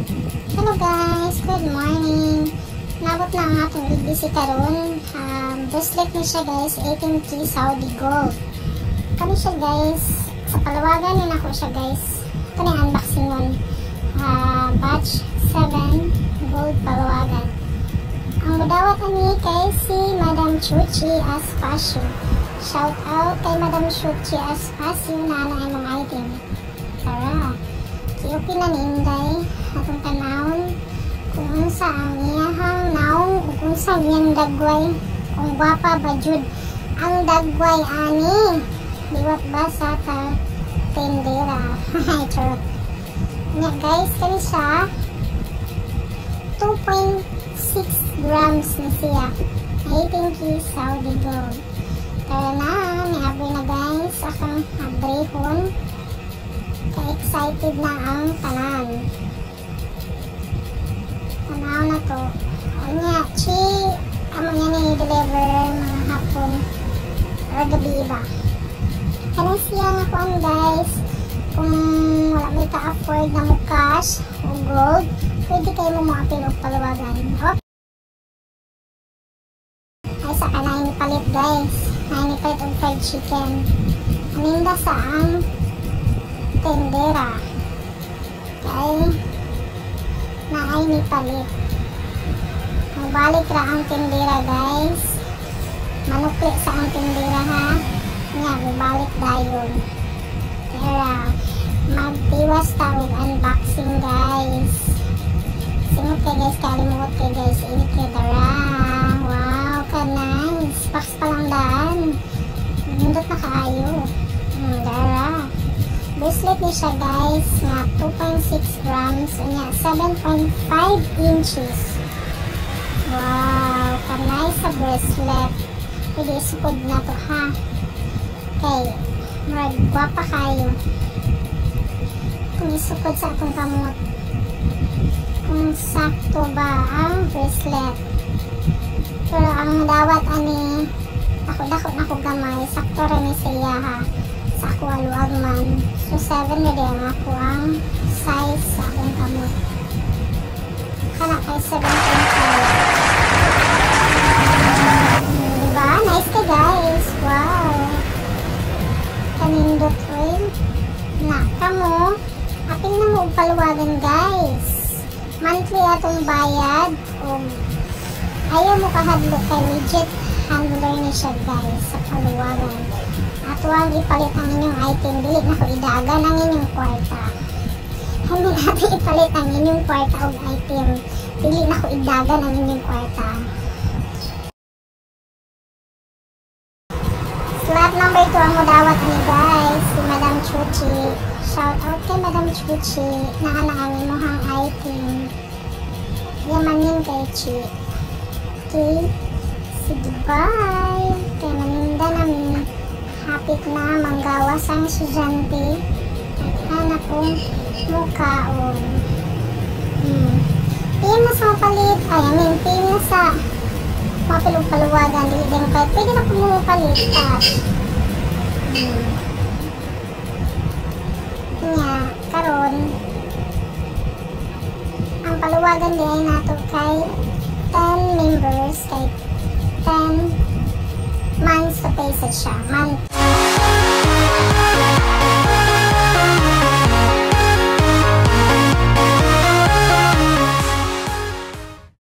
Hello guys, good morning. Nabot na ang atong LBC karon. Bracelet ni siya guys, 18K Saudi Gold. Kani siya guys, sa palawagan ni nako siya guys. Kani unboxing nun. Batch 7 Gold palawagan. Ang madawat ani kay si Madam Chuchi Aspacio. Shout out kay Madam Chuchi Aspacio na ang mga item. Tara, kiupin na ninday atong tanawon kung unsa ang iyahang naong ug unsa iyang dagway, kung gwapa ba jud ang dagway ani. Liwat ba sa tendera? Charot. Nya guys, kani siya 2.6 grams na siya. 18K Saudi Gold. Tara na, niabri na guys akong abrihon. Ka-excited na ang tanan. Tanaw na to. Anya, amo niya ni-deliver mga hapon or gabi ba. Kaya siya nga kuan guys, kung wala may ka-afford na mo cash o gold, pwede kayo mo mga og palawagan. Okay. Ay sa kanay ni palit guys. Ay ni palit og fried chicken. Aninda sa ang tendera. Kay naay ni palit. Magbalik ra ang tendera guys. Manukli sa ang tendera ha. Nga, magbalik dayon. Kaya magtiwas ta og unboxing guys. Singot kay guys, kalimot kay guys. Init kay dara. Wow, ka nice. Box pa lang daan. Nindot na kaayo. Dara. Bracelet ni siya guys na 2.6 grams niya 7.5 inches. Wow, kanay sa bracelet. Pwede isukod na to ha. Okay, magwapa kayo kung isukod sa atong kamot kung sakto ba ang bracelet. Pero ang dawat ani dako na ko gamay, sakto rin siya ha. Ako aluag man. So 7 na din ako ang size sa akong kamot. Kana kay 7.5. Diba? Nice ka guys. Wow. Kanindot oil. Na kamo. Aping na mo paluwagan guys. Monthly atong bayad. Ayaw mo kahadlo kay legit handler ni siya guys sa paluwagan. Ato ang ipalit ang inyong item, dili na ko idagan ang inyong kwarta. Hindi natin ipalit ang inyong kwarta o item, dili na ko idagan ang inyong kwarta. Slot number 2 ang mudawat ni guys, si Madam Chuchi. Shout out kay Madam Chuchi, naanaan mo hang item. Yamanin kay Chi. Okay, si Dubai, kay maninda namin. Hapit na manggawas ang estudyante. Anak kong mukhaon. Pim na sa mapalit. Pim na sa mapilog-paluwagan. Pwede na kong mapalit. Nga, karon ang paluwagan din ay nato kay 10 members. Kay 10 months to pay sa siya. Month.